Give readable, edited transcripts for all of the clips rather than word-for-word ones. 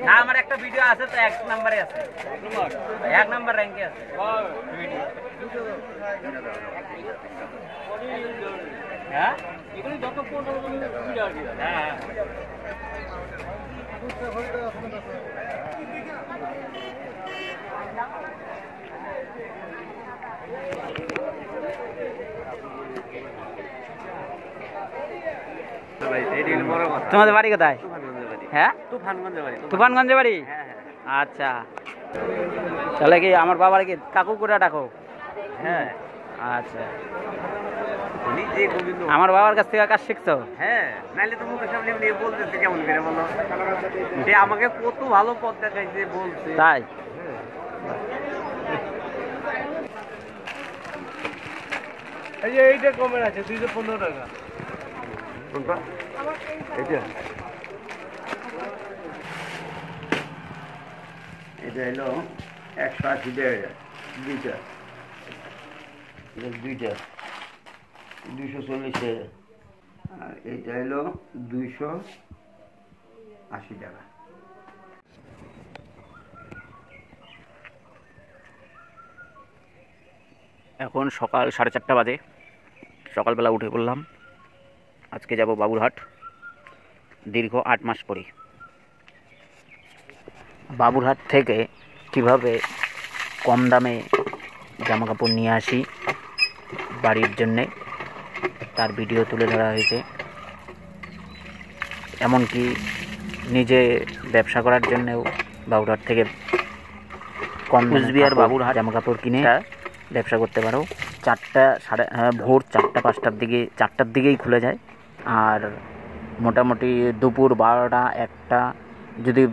না আমার একটা ভিডিও আছে তো 1 নম্বরে আছে 1 নম্বর র‍্যাঙ্কে আছে হ্যাঁ এগুলো যত কোন ভিডিও আছে হ্যাঁ তোমাদের বাড়ি কোথায়? হ্যাঁ তুফানগঞ্জে বাড়ি। আচ্ছা তাহলে কি আমার বাবার কি কাকু করে ডাকো? হ্যাঁ আচ্ছা আমার বাবার কাছ থেকে কাজ শিখছো? হ্যাঁ নাইলে তো মুখের সামনে নিয়ে বলতেছে কেমন করে বলো, সে আমাকে কত ভালো পথ দেখাইছে বলছে তাই। এই যে এইটা কমে আছে 215 টাকা। কোনটা? এইটা এটা হলো 180 টাকা দুইটা, দুইটা 240 টাকা, আর এইটা হলো 280 টাকা। এখন সকাল 4:30 বাজে, সকালবেলা উঠে পড়লাম। আজকে যাব বাবুরহাট, দীর্ঘ 8 মাস পরে। বাবুরহাট থেকে কিভাবে কম দামে জামা কাপড় নিয়ে আসি বাড়ির জন্যে তার ভিডিও তুলে ধরা হয়েছে। এমনকি নিজে ব্যবসা করার জন্যেও বাবুরহাট থেকে কম কুচবিহার বাবুরহাট জামা কাপড় কিনে ব্যবসা করতে পারো। ভোর 4টা-5টার দিকে 4টার দিকেই খুলে যায়, আর মোটামুটি দুপুর 12টা-1টা যদি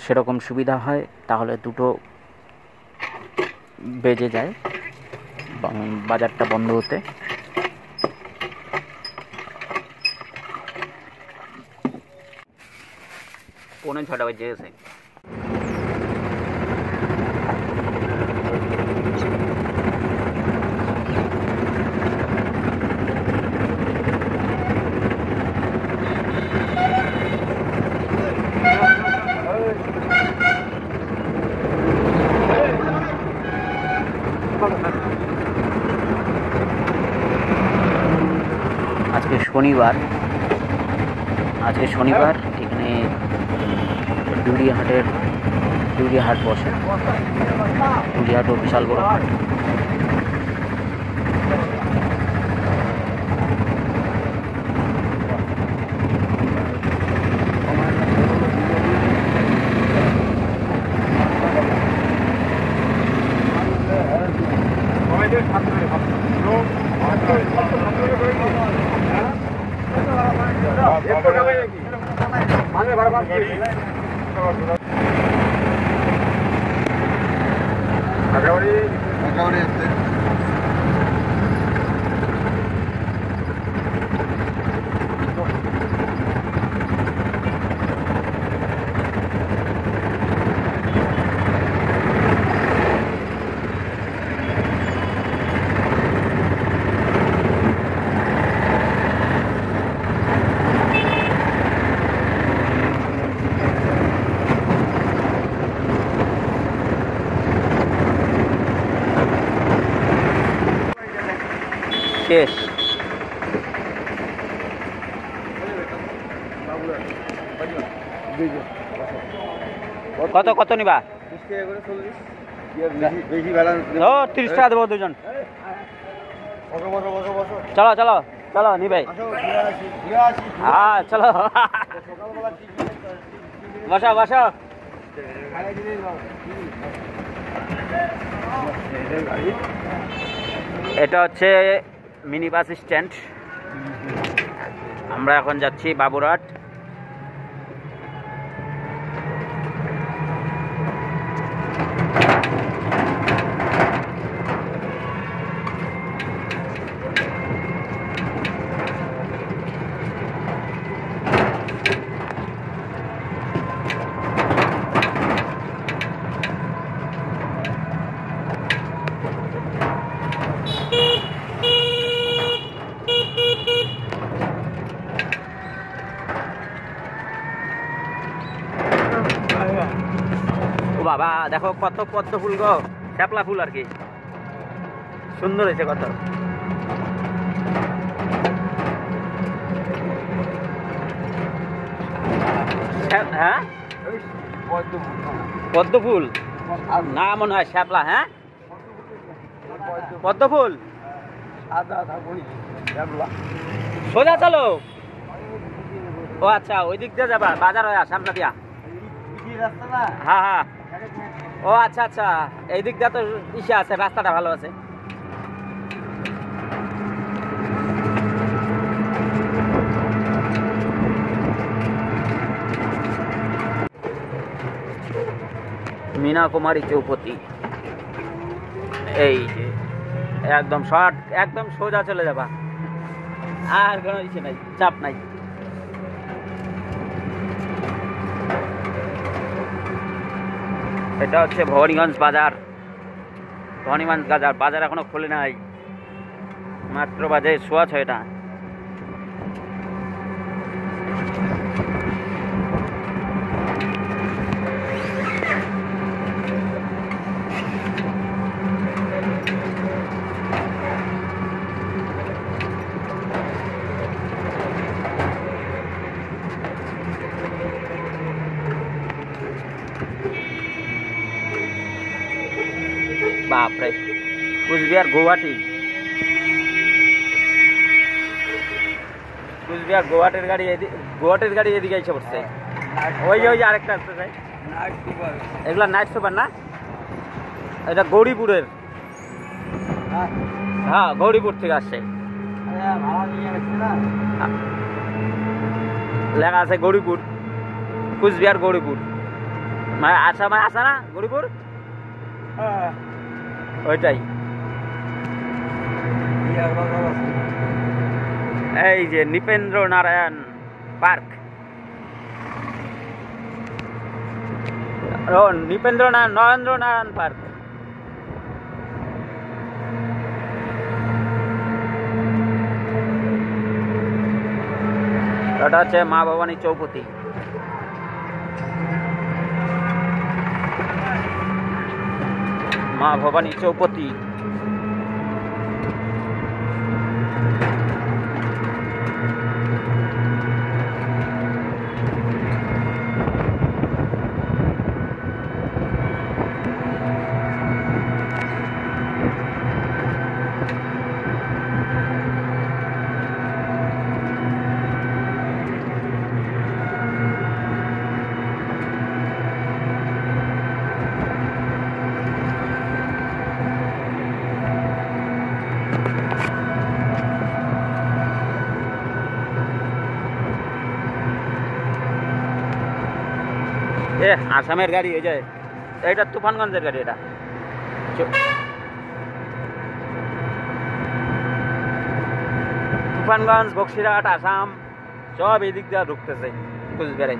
সেরকম সুবিধা হয় তাহলে 2টো বেজে যায় বাজারটা বন্ধ হতে। পৌনে 6টা বাজে গেছে। আজকে শনিবার এখানে ডুরিয়া হাট বসে। ডুরিয়া হাটও বিশাল বড় হাট। শেষ। কত কত নিবা? 30 টাকা দেবো দুজন। চলো চলো চলো নিবে। হ্যাঁ চলো বসো বসো। এটা হচ্ছে মিনি বাস স্ট্যান্ড। আমরা এখন যাচ্ছি বাবুরহাট। বাবা দেখো কত পদ্ম ফুল গো, শ্যাপলা ফুল আর কি, সুন্দর হয়েছে কত। হ্যাঁ পদ্ম ফুল না মনে হয় শ্যাপলা। হ্যাঁ পদ্ম ফুল সোজা চলো। ও আচ্ছা ওই দিক দিয়ে যাবা, বাজার হয়ে সামনে দিয়া। হ্যাঁ হ্যাঁ ও আচ্ছা আচ্ছা, এই দিক দিয়ে তো ইসে আছে, রাস্তাটা ভালো আছে। मीना कुमारी चौपती, এই যে একদম শর্ট, একদম সোজা চলে যাবা, আর কোনো ইচ্ছে নাই, চাপ নাই। এটা হচ্ছে ভবানীগঞ্জ বাজার। ভবানীগঞ্জ বাজার এখনো খোলে নাই, মাত্র বাজে 6:15। বাপরে কুচবিহার গৌহাটি, কুচবিহার গৌহাটির গাড়ি, গৌহাটির গাড়ি এদিকে এসে পড়ছে। ওই যে আরেকটা আসতে চাই, এগুলা নাইট সুপার না, এটা গৌরীপুরের। হ্যাঁ গৌরীপুর থেকে আসছে, লেখা আছে গৌরীপুর, কুচবিহার গৌরীপুর, মানে আসা মানে আসা না গৌরীপুর, ওইটাই। এই যে নৃপেন্দ্র নারায়ণ পার্ক, ও নৃপেন্দ্র নরেন্দ্র নারায়ণ পার্ক। ওটা হচ্ছে মা ভবানী চৌপতি। মা ভবানী চৌপতি। আসামের গাড়ি হয়ে যায়, এটা তুফানগঞ্জের গাড়ি। এটা তুফানগঞ্জ, বক্সিরহাট, আসাম সব এই দিক দিয়ে ঢুকতেছে কুচবিহারে।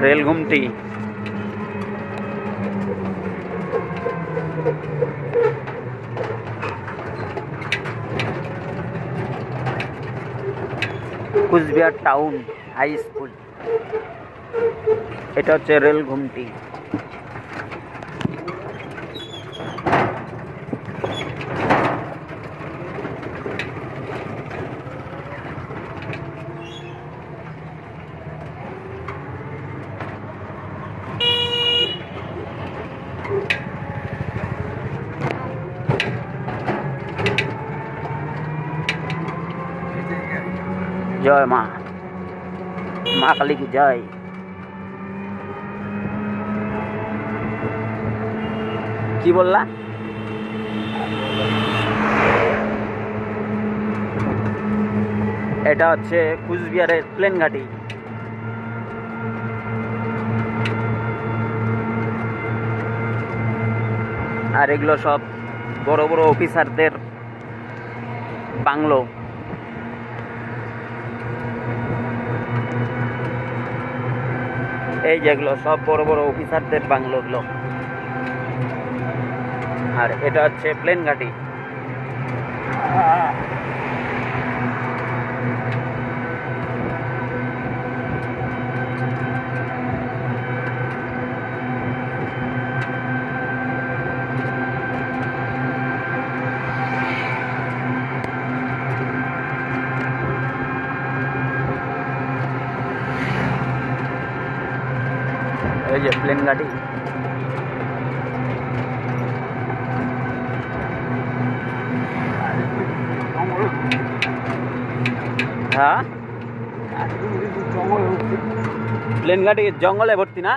रेल घुमटी, কুচবিহার টাউন হাই স্কুল, এটা হচ্ছে রেল ঘুমটি। জয় মা, মা কালী কি জয়। কি বললা? এটা হচ্ছে কুচবিহারের প্লেন ঘাটি। আর এগুলো সব বড় বড় অফিসারদের বাংলো। এই যেগুলো সব বড় বড় অফিসারদের বাংলোগুলো। আর এটা হচ্ছে প্লেন ঘাটি। এই যে প্লেন গাড়ি। হ্যাঁ, প্লেন গাড়ি জঙ্গলে ভর্তি না?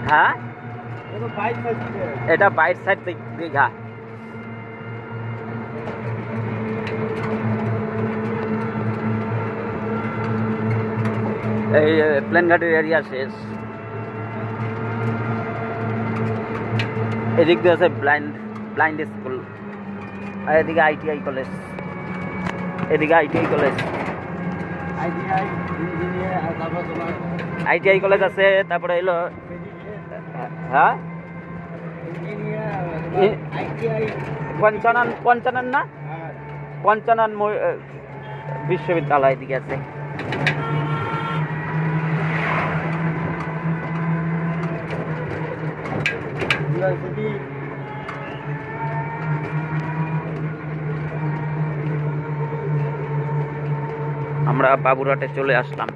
হ্যাঁ, এটা বাইর সাইড দীঘা। এই প্লেন ঘাটির এরিয়া শেষ। এদিক দিয়ে আছে ব্লাইন্ড স্কুল, আর এদিকে ITI কলেজ। এদিকে ITI কলেজ, ITI কলেজ আছে। তারপরে এলো হ্যাঁ পঞ্চানন না, পঞ্চানন বিশ্ববিদ্যালয় এদিকে আছে। আমরা বাবুরহাটে চলে আসলাম।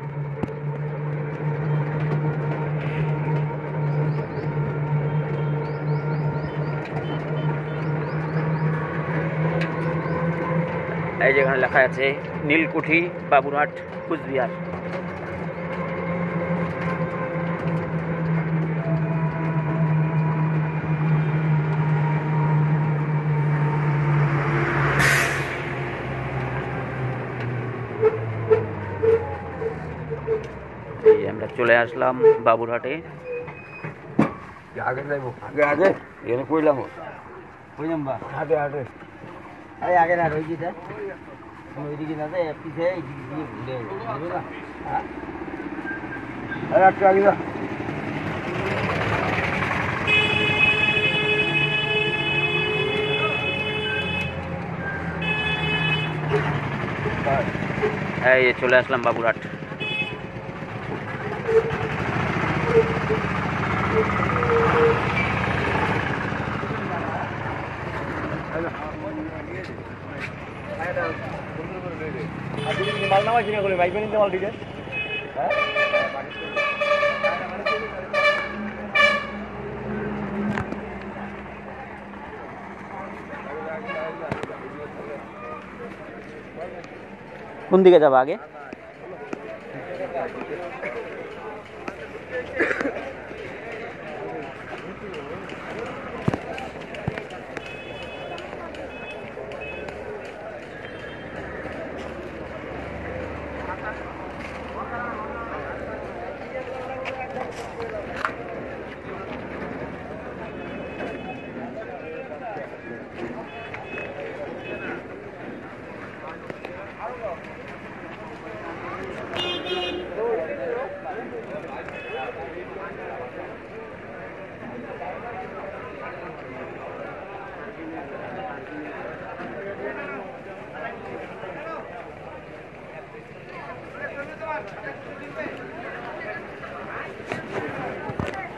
এই যেখানে লেখা আছে নীলকুঠি, বাবুরহাট, কুচবিহার। আমরা চলে আসলাম বাবুরহাটে। আগে যাইব, আগে আগে এখানে কইলাম কইলাম বা আগে আগে আরে আগে না রই গিয়ে ওইদিকে না যায় পিছে এইদিকে দিয়ে ঘুরে যাবে না। আরে একটু আগে যা। এই চলে আসলাম বাবুরহাট। মাল নামা কিনে করে বাইক নিতে মাল ঠিক আছে। কোন দিকে যাবা আগে?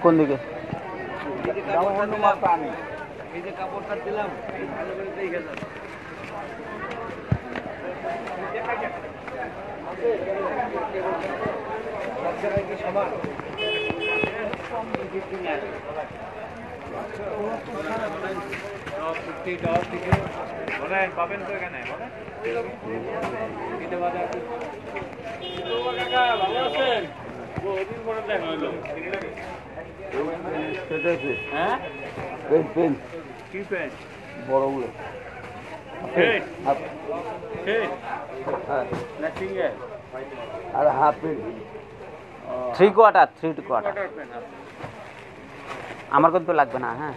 কোন দিকে? আমি এই যে কাপড়টা দিলাম ভালো করে দেখে যান। সমান পাবেন তো এখানে ভালো আছেন? বহুদিন পরে দেখা হইলো। হ্যাঁ পেন কি পেন? বড়গুলো Hey. Hey. হ্যাঁ না সিঙ্গেল আর half pen 3 quarter 3 quarter quarter pen আছে। আমার কিন্তু লাগবে না। হ্যাঁ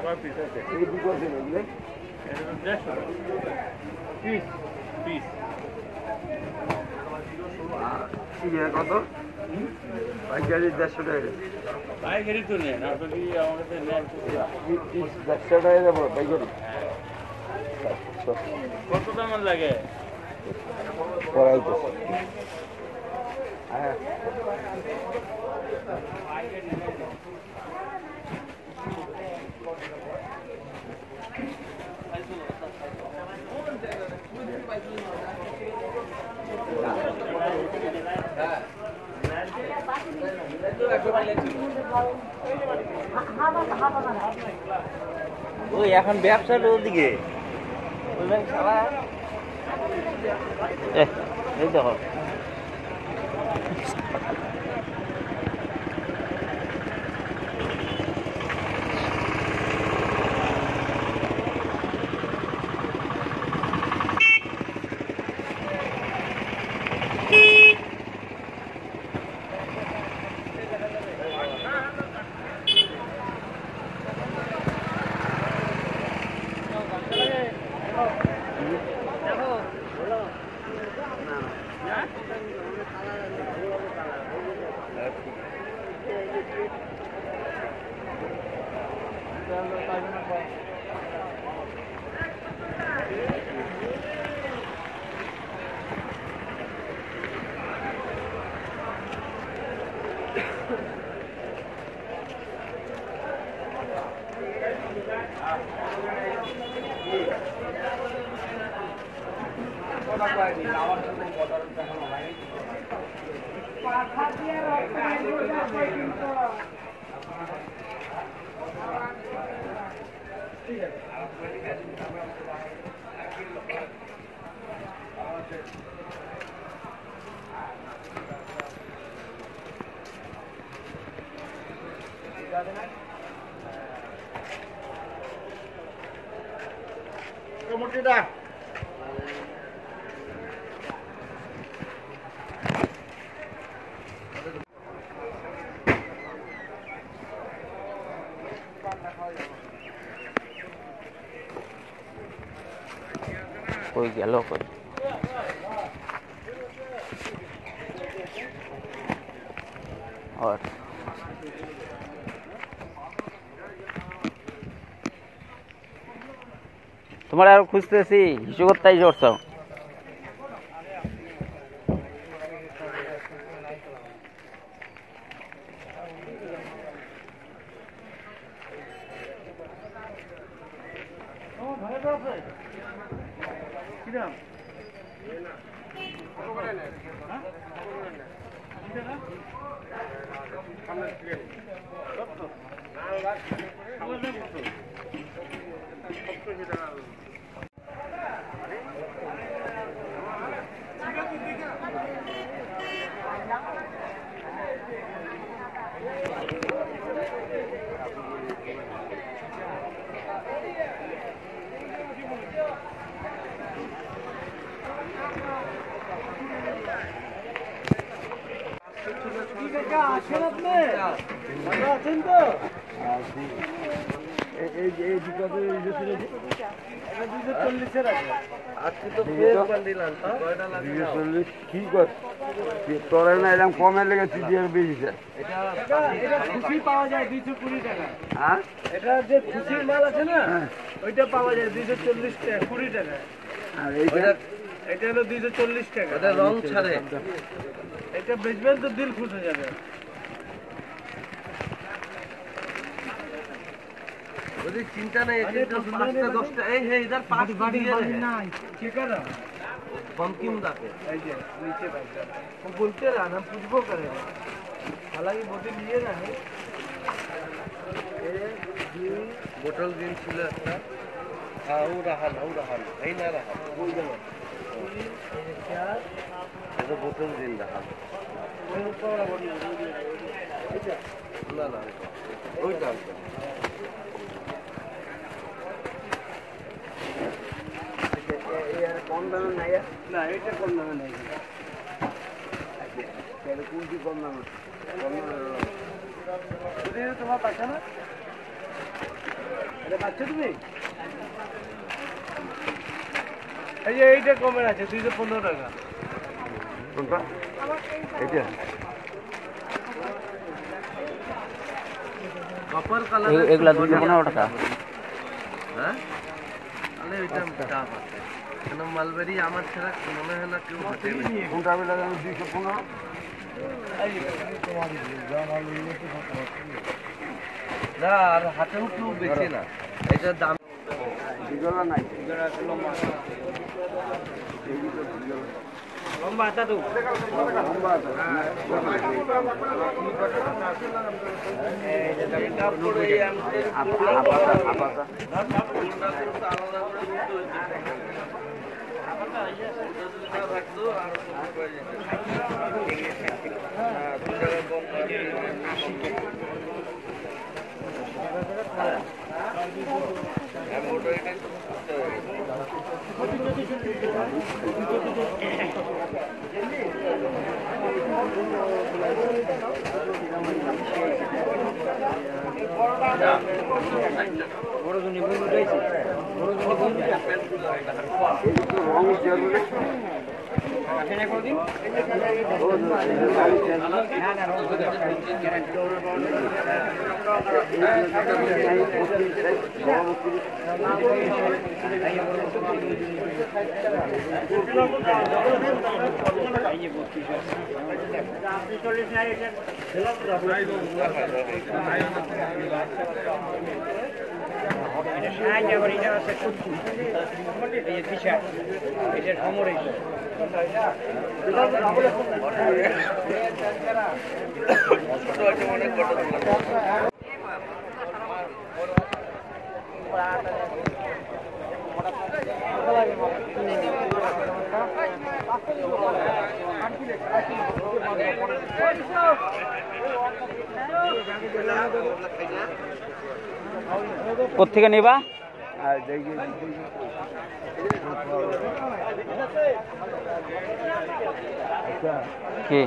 কয় পিস আছে? এই দুটো দিন এগুলো এটা তো 150 পিস পিস সিরিয়া কত পাইকারি 150 টাকা পাইকারি তো নেন আপনি আমার কাছে নেন খুচরা। 150 টাকা দেবো পাইকারি কত দাম লাগে? পড়াইতে হ্যাঁ ওই এখন ব্যবসার ওদিকে এই দেখো মোটিটা কই গেল কই আর তোমার আর খুঁজতেছি হিসেব করতেই করছো তোরা না এরকম কমে লেগেছি দিয়ে বেশি খুশি পাওয়া যায় 220 টাকা। হ্যাঁ এটা যে খুশির মাল আছে না ওইটা পাওয়া যায় 240 টাকা 20 টাকা। আর এইটা এটা হলো 240 টাকা। এটা রং ছাড়ে এটা বেচবেন তো দিল খুশ হয়ে যাবে। ওদের চিন্তা নেই, চিন্তা 5টা 10টা এই হে इधर 5 बाड़ी नहीं चेकर बमकिम दाके এই যে নিচে বাইটা वो बोलते रहा ना पूछबो करे हालांकि बोतल लिए ना है बोतल दिन ছিল একটা আউ রাহাল এই না রাহাল ওই গেল এটা বোতল দিন রাহাল না না ওইটা কম দামে নাই না এটা কম দামে নাই তাহলে কোনটি কম দামে তোমার বাচ্চা না এটা বাচ্চা তুমি এই যে এইটা কমে আছে 215 টাকা কোনটা এটা কপার কালার এগুলা 215 টাকা হ্যাঁ তাহলে এটা দাম আছে কেন মালবেরি আমার ছাড়া মনে হয় না কেউ হাতে কোনটা হবে লাগানো 215 না আর হাতেও কেউ বেচে না এটার দাম দিগলা নাই দিগলা লম্বা লম্বা আছে তো লম্বা আছে এই কাপড় এই আপা কোত্থেকে নিবা আর দেখি আচ্ছা কি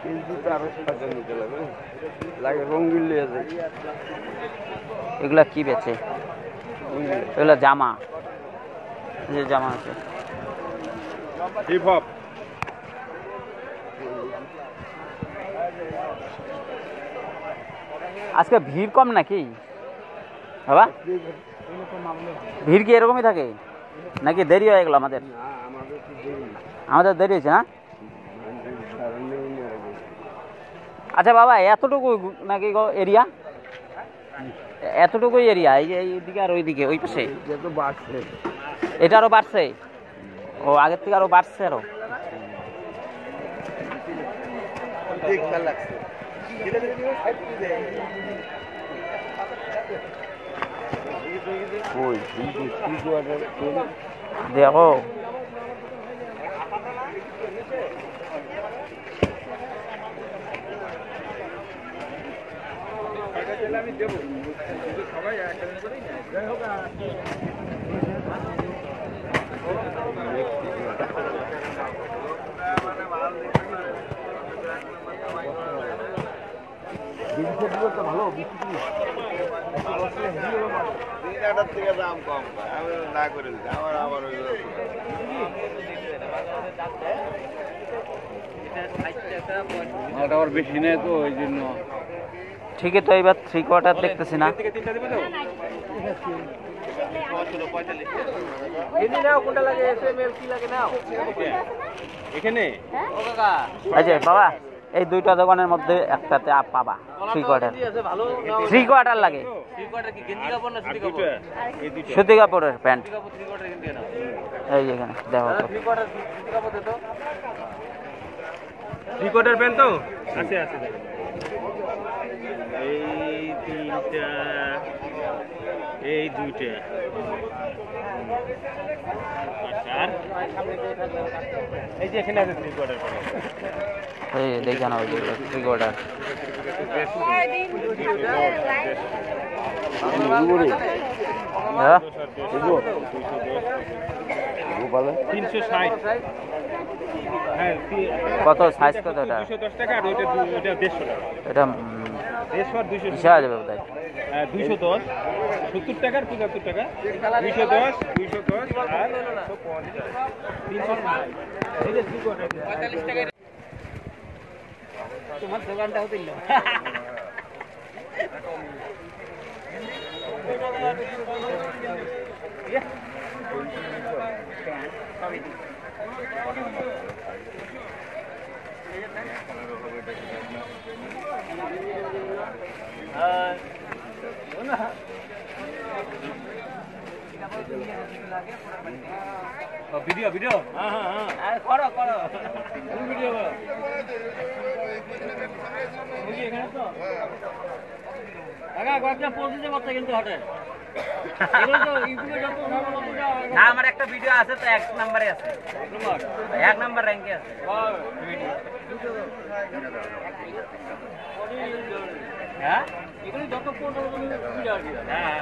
কিন্তু তার টাকা নিতে লাগবে লাগে রঙিন লিয়ে যায় এগুলা কি বেচে এগুলা জামা যে জামা আছে হিপ হপ আজকে ভিড় কম নাকি বাবা ভিড় কি এরকমই থাকে নাকি দেরি হয়ে গেল আমাদের দেরি হয়েছে না আচ্ছা বাবা এতটুকু নাকি এরিয়া এতটুকুই এরিয়া এই যে এইদিকে আর ওইদিকে ওই পাশে এটা আরো বাড়ছে ও আগের থেকে আরো বাড়ছে আরো দেখো আমি দেবো সবাই যাই হোক ভালো থেকে দাম কম আমি না করে দিচ্ছি আমার আবার বেশি নেই তো ওই জন্য ঠিকই তো এবার 3/4 দেখতেছি না কোনটা লাগে এসএমএল কি লাগে নাও এখানে এই যে বাবা এই দুইটা দোকানের মধ্যে একটাতে আপ পাবা 3 কোয়ার্টার লাগে। সুতি কাপড়ের প্যান্ট এই যেখানে দেখো তো। 3 কোয়ার্টার প্যান্ট তো আছে আছে এই তিনটা এই দুইটা আর এই যে এখানে আছে 3 কোয়ার্টার প্যান্ট এই দেখে নাও 3 কোয়ার্টার। হ্যাঁ 360 হ্যাঁ কত সাইজ কত এটা? 210 টাকা আর ওটা 150 টাকা। এটা 150 আর 200 হিসাব যাবে বোধহয়। 210 70 টাকা আর 75 টাকা 210 আর 360 এই যে 3 কোয়ার্টার 45 টাকা তোমার দোকানটা হতে দিল ভিডিও ভিডিও হ্যাঁ হ্যাঁ হ্যাঁ করো করো ভিডিও করো বুঝি এখানে তো আগা কয়েকটা পোস্ট দিতে পারতে কিন্তু হটে এগুলো তো ইউটিউবে যত না আমার একটা ভিডিও আছে তো 1 নম্বরে আছে 1 নম্বর র‍্যাঙ্কে আছে হ্যাঁ এগুলো যত পোস্ট হবে তুমি ভিডিও আর কি হ্যাঁ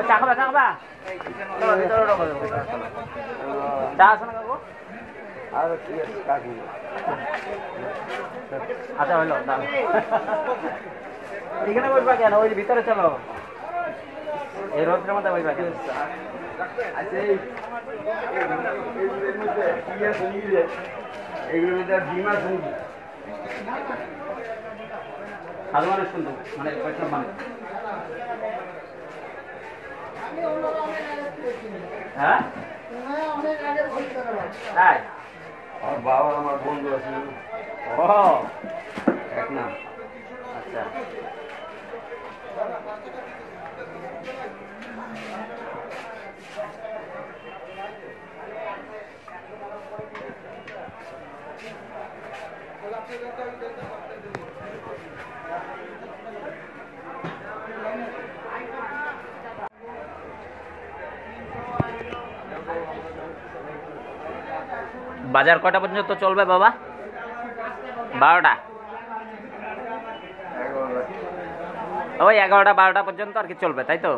চাকবা চাকবা চা আছে না কাকু আর কি আছে কাকি আচ্ছা হইলো এখানে বসবা কেন ওই ভিতরে চলো এই রোদ্রের মধ্যে বসবা কেন আচ্ছা এগুলোর মধ্যে ডিম আছে সাধু মানুষ কিন্তু মানে পয়সা মানে হ্যাঁ তাই আমার বাবা আমার বন্ধু আছে ও এক না আচ্ছা বাজার কটা পর্যন্ত চলবে বাবা? 12টা ওই 11টা 12টা পর্যন্ত আর কি চলবে তাই তো?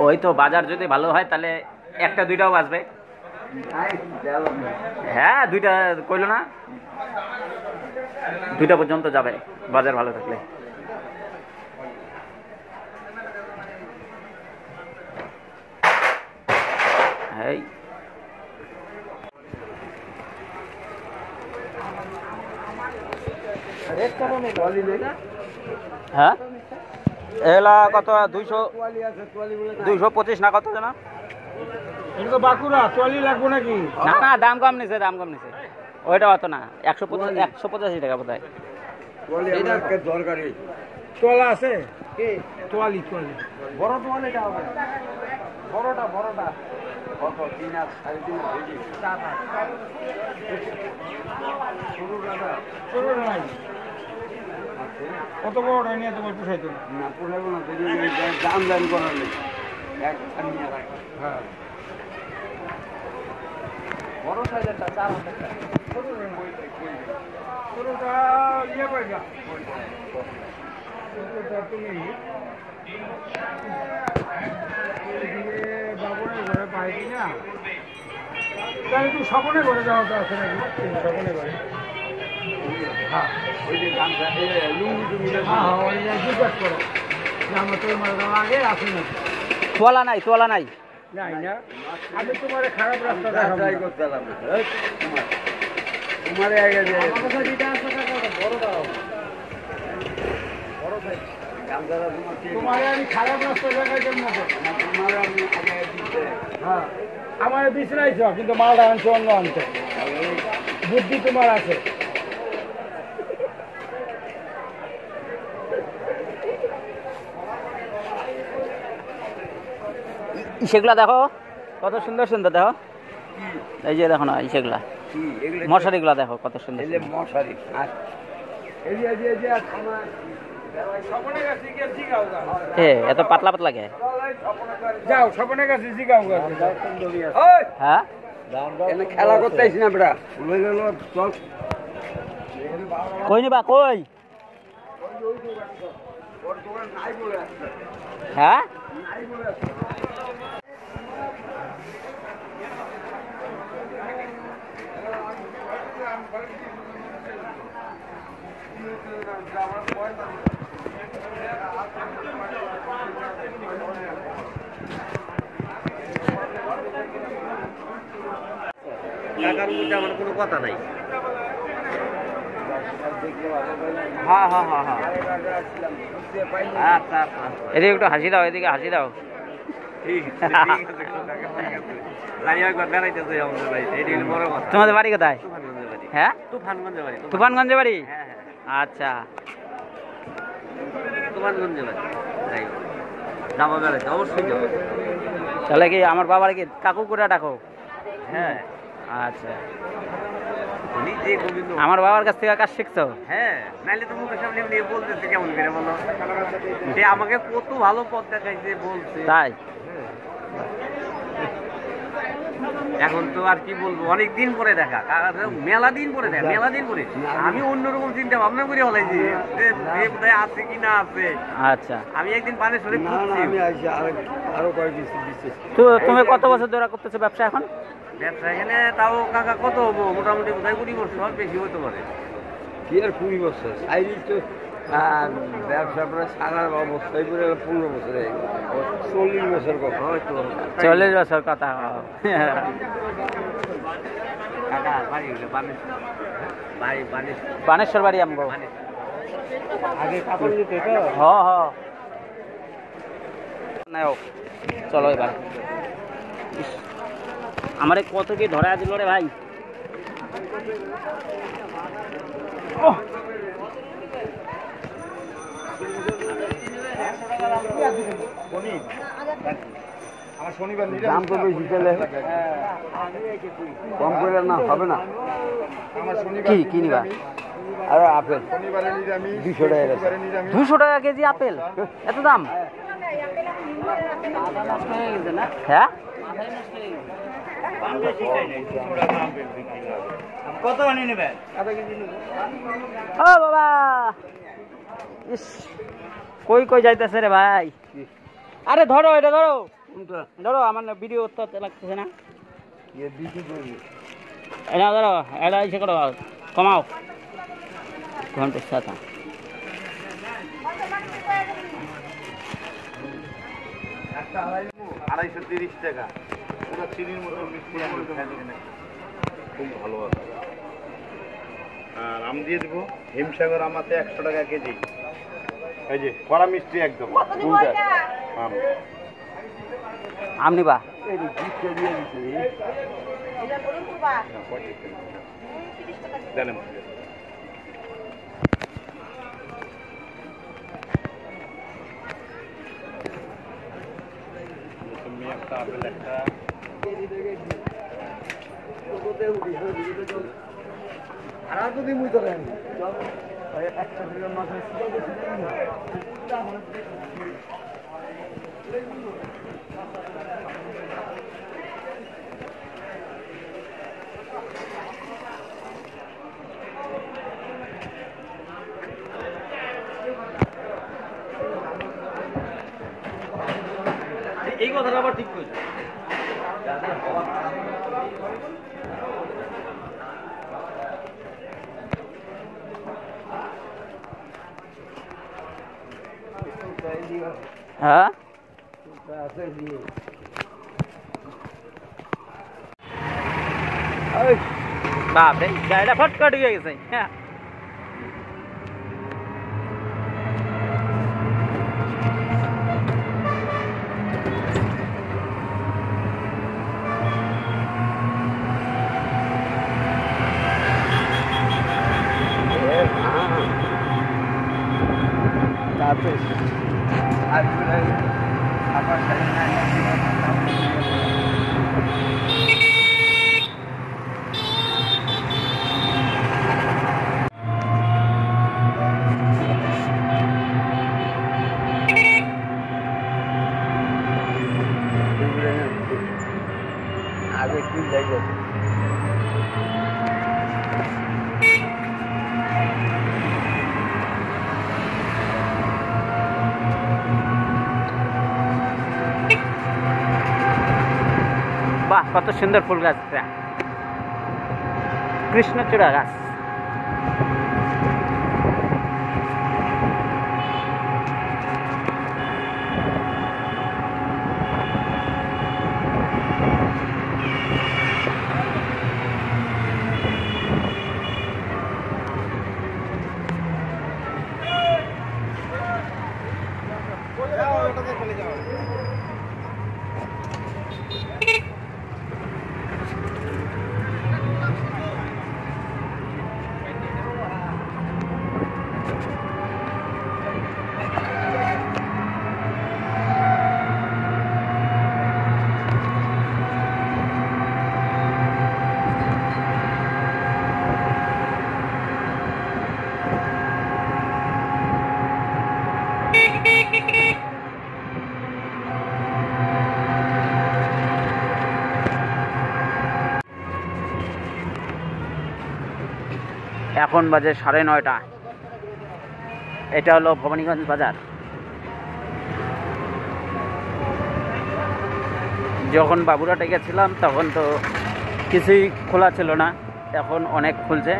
ওই তো বাজার যদি ভালো হয় তাহলে একটা দুইটাও বাজবে। হ্যাঁ দুইটা কইলো না 2টা পর্যন্ত যাবে বাজার ভালো থাকলে। এই হ্যাঁ এলা কত 225 না কত জানা বাঁকুড়া চলি লাগবো নাকি না না দাম কম নিছে ওইটা অত না 185 টাকা বোধ হয় দরকারি তোলা আছে তোয়ালি বড় তোয়ালিটা হবে বড়টা কত 3 আর 3.5 নাই কত বড় নিয়ে তোমার পুষাইতো না পুরাবো না দাম দাম করার নেই এক নিয়ে রাখ হ্যাঁ বড় সাইজেরটা 4 টাকা ছোটটা ইয়ে পাইবা ছোটটা তুমি বাবনের ঘরে পাই কিনা তাহলে তুমি স্বপনে ঘরে যাওয়া তো আছে নাকি স্বপনে ঘরে হ্যাঁ ওই যে দাম লুঙ্গি টুঙ্গি হ্যাঁ ওই জিজ্ঞাসা করো যে আমরা তোর মারা যাওয়ার আগে আসি না তোলা নাই নাই না আমি তোমার খারাপ রাস্তা ট্রাই করতে পারলাম না তোমার আগে যে আমার কাছে যেটা আছে বড়টা বড় সাইজ তোমার আমি খারাপ রাস্তা জায়গায় জন্য তোমার আমি হ্যাঁ আমার বিছনাইছ কিন্তু মালটা আনছে অন্য আনতে বুদ্ধি তোমার আছে। সেগুলা দেখো কত সুন্দর সুন্দর দেখো, এই যে দেখো না সেগুলা মশারিগুলা দেখো কত সুন্দর মশারি। এত পাতলা পাতলা কে যাও স্বপনের কাছে জিগাও। হ্যাঁ খেলা করতে আইসি না বেটা চল কই নিবা কই হ্যাঁ টাকার মধ্যে আমার কোনো কথা নাই। হ্যাঁ হ্যাঁ হ্যাঁ হ্যাঁ এদিকে একটু হাসি দাও, এদিকে হাসি দাও। তোমাদের বাড়ি কোথায়? হ্যাঁ তুফানগঞ্জে বাড়ি। আচ্ছা তুফানগঞ্জে বাড়ি যাবো বেড়াইতে, অবশ্যই যাবো। তাহলে কি আমার বাবার কি কাকু করে ডাকো? হ্যাঁ আচ্ছা নিজে গোবিন্দ আমার বাবার কাছ থেকে কাজ শিখছো? হ্যাঁ, নাইলে তো মুখের সামনে নিয়ে বলতেছে কেমন করে বলো। সে আমাকে কত ভালো পথ দেখাইছে বলছে। তাই এখন তো আর কি বলবো, অনেক দিন পরে দেখা, মেলা দিন পরে দেখা, মেলা দিন পরে। আমি অন্যরকম চিন্তা ভাবনা করে বলাইছি যে বোধহয় আছে কি না আছে। আচ্ছা আমি একদিন পানে সরে খুঁজছি। আরো কয়েক তো তুমি কত বছর ধরে করতেছো ব্যবসা এখন? ব্যবসা এখানে তাও কাকা কত হবো, মোটামুটি বোধহয় 20 বছর বেশি হতে পারে। কি আর 20 বছর সাইজ তো ব্যবসা প্রায় সারা অবস্থায় করে 15 বছর 40 বছর কথা হয়তো 40 বছর কথা। কাকা বাড়ি হলো বানেশ্বর বাড়ি আমগো। আগে কাপড় দিত তো হ হ নাও চলো এবার। আমারে কত কি ধরা দিল রে ভাই। দাম তো বেশি চলে কম করে না হবে না। কি কি নিবা? আর আপেল 200 টাকা গেছে। 200 টাকা কেজি আপেল, এত দাম? হ্যাঁ কত বানিয়ে নেবেন? ও বাবা ইস কই কই যাইতেছে রে ভাই। আরে ধরো এটা ধরো ধরো, আমার ভিডিও তো লাগতেছে না। এটা ধরো, এটা ইসে করো, কমাও ঘন্টার সাথে। 230 টাকা পুরো চিনির মতো মিষ্টি খুব ভালো আছে। আর আম দিয়ে দেবো হিমসাগর আমাতে 100 টাকা কেজি। এই যে কড়া মিষ্টি একদম আম আম নিবা? এই যে জিপটা দিয়ে দিছি জানেন একটা আপেল একটা আর যদি মুই তো রাখি একটা দিনের মাঝে এই কথাটা আবার ঠিক কইছো। হ্যাঁ বাপরে গাড়িটা ফটকা ঢুকে গেছে। হ্যাঁ आगे क्यों जाइए বাহ, কত সুন্দর ফুল গাছটা, কৃষ্ণচূড়া গাছ। এখন বাজে 9:30। এটা হলো ভবানীগঞ্জ বাজার। যখন বাবুরহাটে গেছিলাম তখন তো কিছুই খোলা ছিল না, এখন অনেক খুলছে।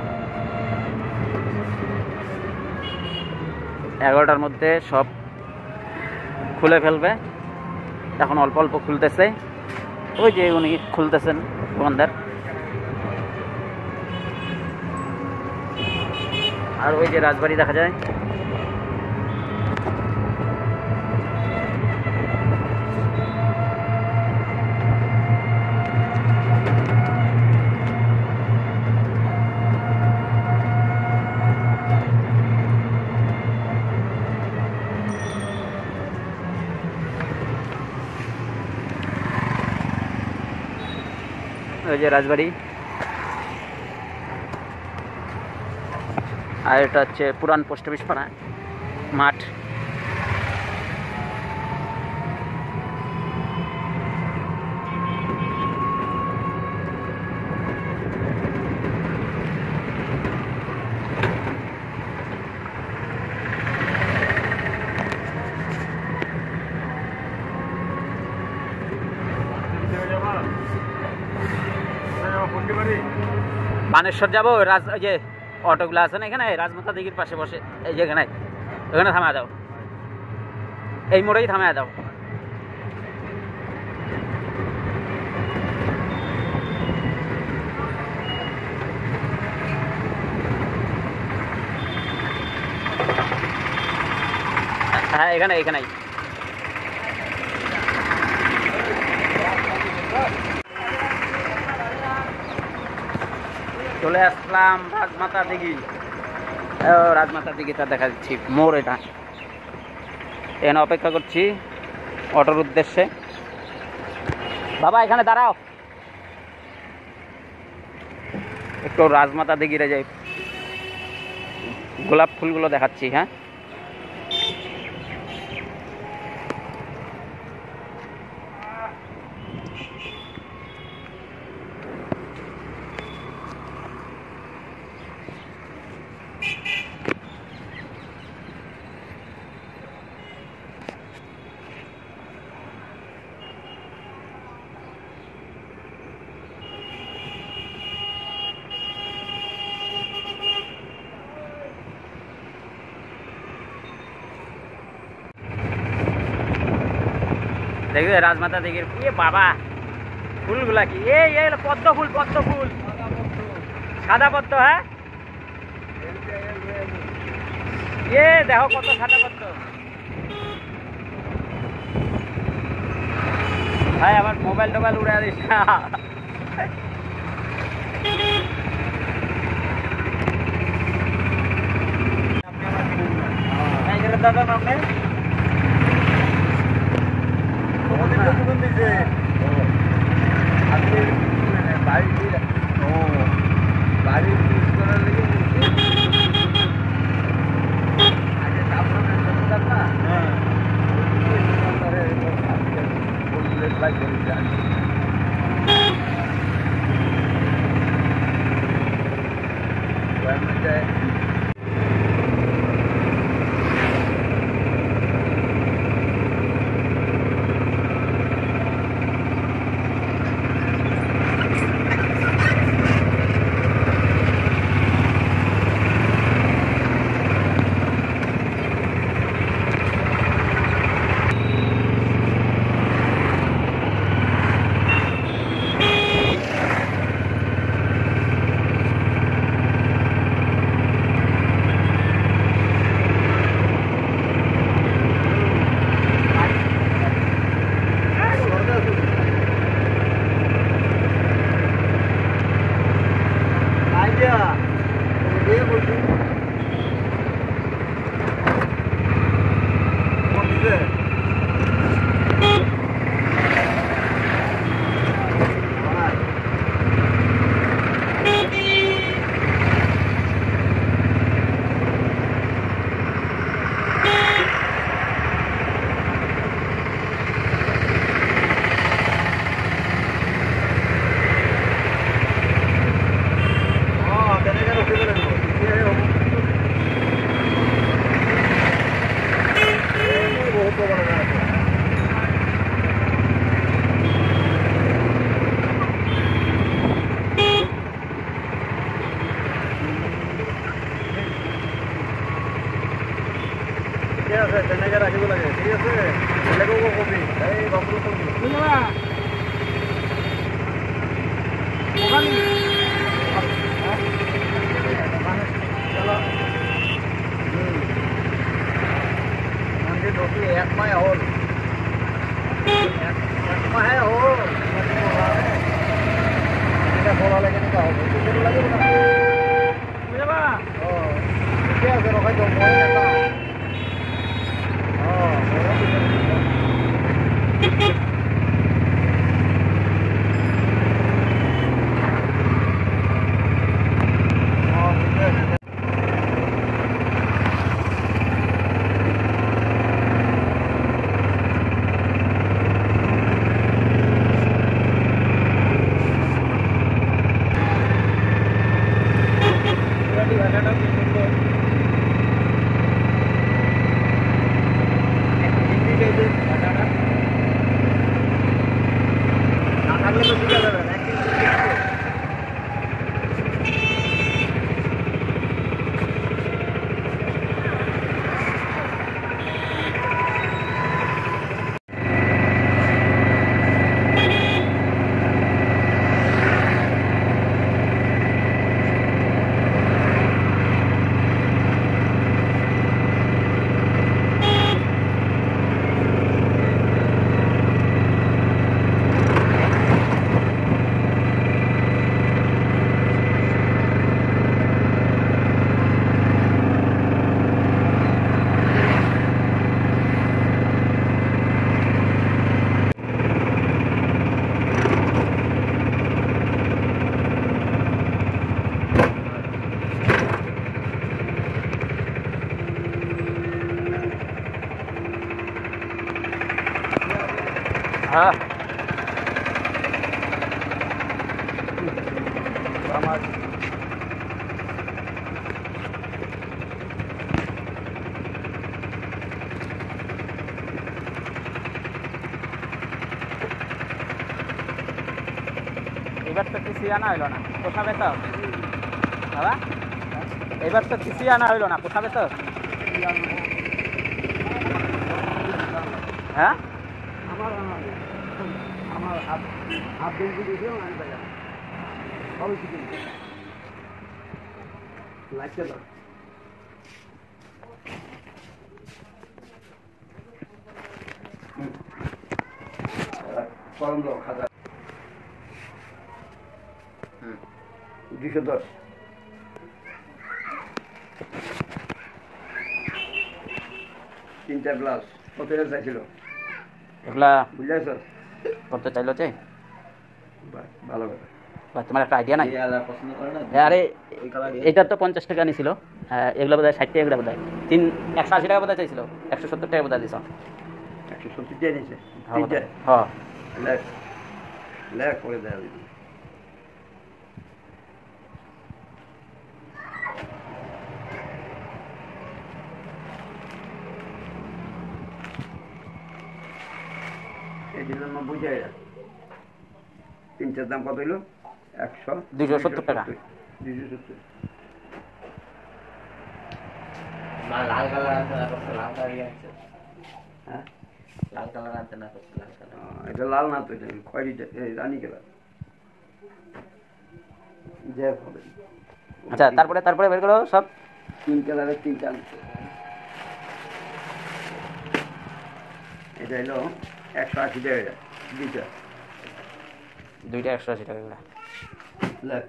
11টার মধ্যে সব খুলে ফেলবে। এখন অল্প অল্প খুলতেছে, ওই যে উনি খুলতেছেন দোকানদার। আর ওই যে রাজবাড়ি দেখা যায়। ওই যে রাজবাড়ি, আর এটা হচ্ছে পুরান পোস্ট অফিস পাড়া মাঠ। বানেশ্বর যাবো, ওই যে অটোগুলো আছে না এখানে রাজমাতা দিঘির পাশে বসে, এই যে এখানে ওখানে থামা দাও, এই মোড়েই থামা দাও। হ্যাঁ এখানেই চলে আসলাম রাজমাতা দিঘি। রাজমাতা দিঘিটা দেখা যাচ্ছি, মোড় এটা। এখানে অপেক্ষা করছি অটোর উদ্দেশ্যে। বাবা এখানে দাঁড়াও, একটু রাজমাতা দিঘিরে যাই, গোলাপ ফুলগুলো দেখাচ্ছি। হ্যাঁ দেখবে রাজমাতা দিঘির। এ বাবা ফুলগুলা কি, এই পদ্ম ফুল, সাদা পদ্ম। হ্যাঁ দেখো কত সাদা পদ্ম। ভাই আমার মোবাইল টোবাইল উড়ে দিস না। দাদা নামে দুজন দিয়েছে আপনি বাড়ি ও বাড়ি ইউজ করার লেগে আগে কাপড়ের দোকান না হ্যাঁ বাইক করে যায় তেনেকে ৰাখিব লাগে ঠিক আছে বেলেগকো কবি এই বাবুক কবি এক মাহে হ'ল একমাহে হ'ল বলালে কেনেকুৱা হ'ব লাগিব না বুজাবা অঁ ঠিকে আছে ৰখাই দিওঁ মই নাযাওঁ হ্যাঁ আমার এবার তো কিছুই আনা হইল না পোষাবে তো বাবা এবার তো কিছুই আনা হইল না পোষাবে তো হ্যাঁ আমার হাফ বেঞ্চি দিয়েছিলাম আমি টাকা অবশ্যই কিনতে লাগছে তো করম দাও খাতা 210 210 তিনটা ব্লাউজ কত চাইছিল এগুলা বুঝলেছ? করতে চাইলো যে ভালো কথা। বা তোমার একটা আইডিয়া নাই? পছন্দ করে না আরে এটা তো 50 টাকা নিছিল, এগুলো বোধ হয় 60 টাকা বোধ হয় 180 টাকা বোধ হয় চাইছিল, 170 টাকা বোধ হয় দিছ। 170 টাকা নিয়েছে তিনটা। হ্যাঁ লেখ লেখ করে দেওয়া দিবি। এই জন্য 90 টাকা। তিনটার দাম কত হইলো? 270 টাকা। 270। লাল কালার আনতে না করছে, লাল কালারই আনছে। হ্যাঁ লাল কালার আনতে না করছে, লাল কালার। এটা লাল না তো, এটা খয়েরিটা, রানী কালার। যে হবে। আচ্ছা, তারপরে বের করো সব। 3 কালারের 3টা আনছে। এটা হলো 180 টাকা দুইটা। দুইটা 180 টাকা করে। লেখ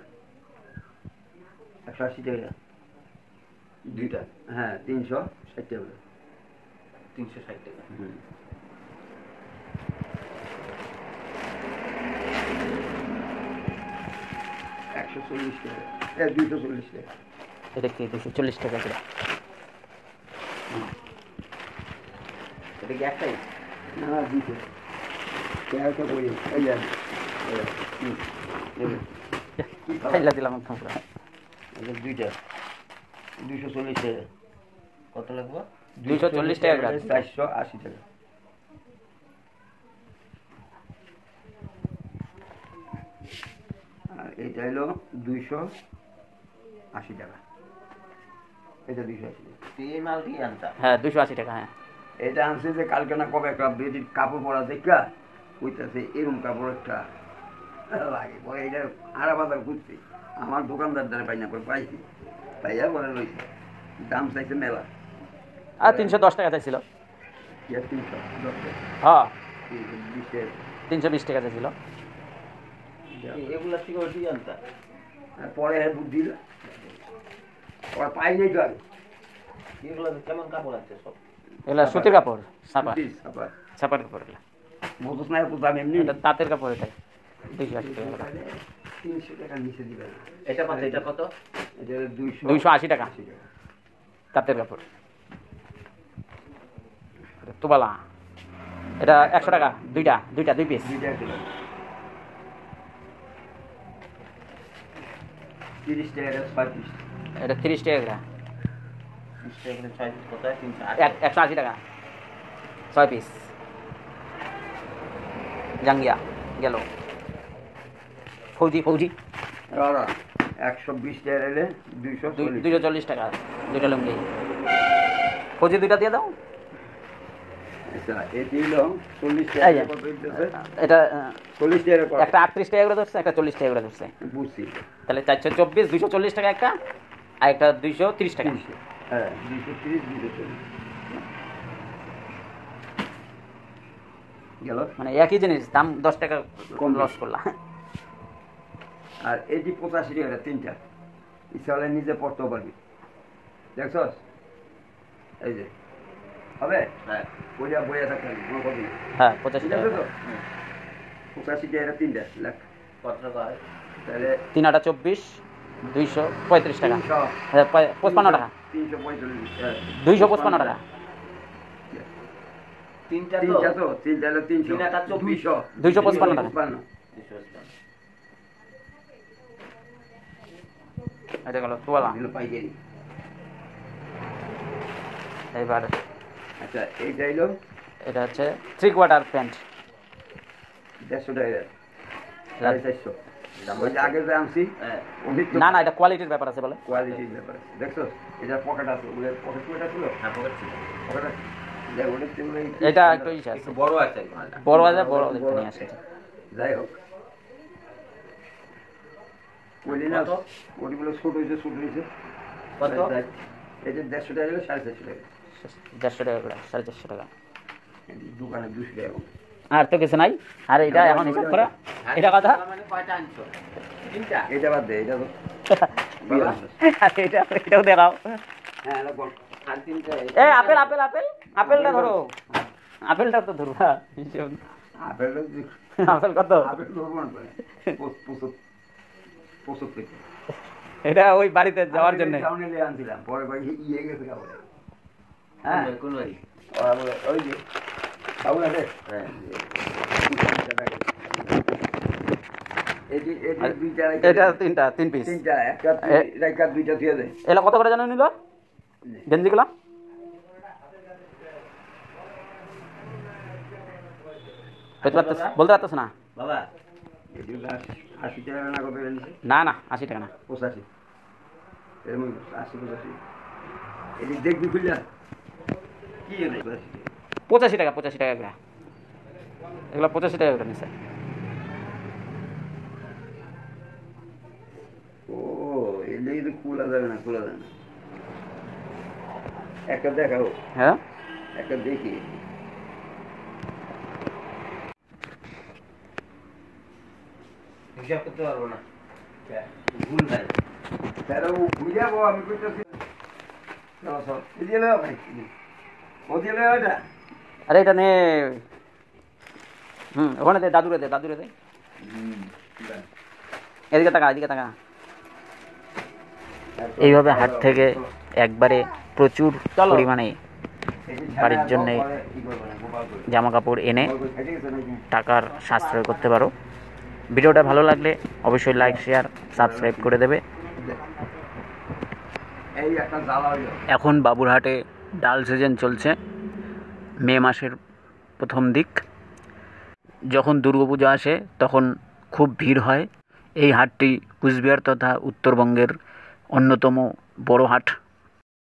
180 টাকা দুইটা। হ্যাঁ 360 টাকা। 360 টাকা। হুম। $140 টাকা। 240 টাকা। এটা কি 240 টাকা করে? এটা কি একটাই? না দুটো। একটা বই এই যে খাইলা দিলাম একদম পুরো। এটা দুইটা 240 টাকা। কত লাগবে? 240 টাকা করে। 480 টাকা। আর এটা হলো 280 টাকা। এটা 280 টাকা। এই মালটি আনতা। হ্যাঁ 280 টাকা। হ্যাঁ এটা আনছে যে কালকে না কবে একটা বেডির কাপড় পরা দেখা ওইটাতে এরকম কাপড় একটা লাগে পরে এটা আড়া বাজার খুঁজছি, আমার দোকানদার দ্বারা পাই না, করে পাইছি, পাইয়া পরে রয়েছে, দাম চাইছে মেলা। আর 310 টাকা চাইছিল। 310 টাকা। হ্যাঁ 320 টাকা। 320 টাকা চাইছিল। এগুলা সিকিউরিটি আনতা। আর পরে বুদ্ধি ওরা পাই নাই তো আগে। এগুলা কেমন কাপড় আছে সব? এগুলা সুতির কাপড়, ছাপা ছাপার কাপড়। এগুলা বুঝছ না এত দাম এমনি। এটা তাঁতের কাপড়। এটা 280 টাকা করে। 300 টাকা নিচে দিবে না। এটা কত? এটা কত? এটা 280 টাকা তাঁতের কাপড়। তুবালা এটা 100 টাকা। দুই পিস। দুইটা কিলো 30 টাকা 6 পিস। এটা 30 টাকা করে। 30 টাকা করে 6 পিস কত হয়? 180 টাকা 6 পিস। জাঙ্গিয়া গেল। ফৌজি 120 টাকা এলে 240। 240 টাকা দুইটা লুঙ্গি। ফৌজি দুইটা দিয়ে দাও। আচ্ছা এটি হলো 40 এই যে, টাকা। কত হইতেছে? এটা 40 টাকা কত? একটা 38 টাকা করে ধরছে, একটা 40 টাকা করে ধরছে। বুঝছি। তাহলে 424, 240 টাকা একটা, আর একটা 230 টাকা। হ্যাঁ 230 240 গেল। মানে একই জিনিস, দাম 10 টাকা কম লস করলা। আর এটি 85 টাকা তিনটা। ইচ্ছা হলে নিজে পড়তেও পারবি, দেখছস? এই যে হবে। হ্যাঁ বইয়া বইয়া থাকতে হবে, কোনো কথা নেই। হ্যাঁ 85 ঠিক টাকা। আছে তো? 85 টাকা তিনটা লেখ। কত টাকা হয়? তাহলে 3 আটা 24, 235 টাকা। 300 হ্যাঁ 55 টাকা। 345 হ্যাঁ 255 টাকা। তিনটা তিনটা তো? তো তিনটা হলো 300 তিন আটা 24 255 টাকা। 255 এটা গেল তোলা। এগুলো পাইকারি। এইবার আচ্ছা এইটা হলো এটা হচ্ছে 3 কোয়ার্টার প্যান্ট। 150 টাকা 450। ওই যে আগে যে আনছি হ্যাঁ না এটা কোয়ালিটির ব্যাপার আছে বলে। কোয়ালিটির ব্যাপার দেখছো, এটা পকেট আছে, ওদের পকেট কোটা ছিল, হ্যাঁ পকেট ছিল। পকেট আছে দেখ ওটা ছিল। এটা একটু ইসে আছে, একটু বড় আছে মালটা। বড় আছে, বড় নিয়ে আসে। যাই হোক ওইদিন কত? ওইগুলো ছোট হয়েছে কত? এই যে 150 টাকা হলো 450 টাকা। 150 টাকা করে, 450 টাকা। দোকানে 200 টাকা। আর তো কিছু নাই। আর এটা এখন হিসাব করে এটা কথা। মানে কয়টা আনছো? তিনটা। এটা বাদ দে, এটা তো আর এটাও দেখাও। হ্যাঁ এটা বল। আর তিনটা। এ আপেল আপেল আপেল আপেলটা ধরো, আপেলটা তো ধরবা। আপেলটা আপেল কত? আপেল ধরবো না 75 এটা ওই বাড়িতে যাওয়ার জন্য। টাউনে নিয়ে আনছিলাম, পরে ইয়ে গেছে কাপড়ে। হ্যাঁ কোন বাড়ি? ওই যে বাবুরা রে, এটা তিনটা, 3 পিস। তিনটা, একটা দুইটা দিয়ে দে। এলা কত করে জানো নিল গেঞ্জিগুলো? বলতে পারতেছ না? বাবা 80 টাকা না কত এনেছে? না না, 80 টাকা না। 85 এরকম 80-85। এদিক দেখবি খুললা কি এনে 85 টাকা, 85 টাকা এগুলা, এগুলো 85 টাকা করে নিছে। ও এলেই তো খোলা যাবে না, খোলা যাবে না। একটা দেখাও, হ্যাঁ একটা দেখি। হিসাব করতে পারবো না, ভুল নাই। তাহলে ও বুঝাবো, আমি কইতেছি চলো চলো দিয়ে লো ভাই, ও দিয়ে লো এটা। আরে এটা নে, ওখানে দে, দাদুরে দে, দাদুরে দে। এদিকে টাকা, এদিকে টাকা। এইভাবে হাট থেকে একবারে প্রচুর পরিমাণে বাড়ির জন্য জামা কাপড় এনে টাকার সাশ্রয় করতে পারো। ভিডিওটা ভালো লাগলে অবশ্যই লাইক, শেয়ার, সাবস্ক্রাইব করে দেবে। এই একটা জ্বালা হইলো। এখন বাবুরহাটে ডাল সিজন চলছে, মে মাসের প্রথম দিক। যখন দুর্গাপূজা আসে তখন খুব ভিড় হয়। এই হাটটি কুচবিহার তথা উত্তরবঙ্গের অন্যতম বড় হাট।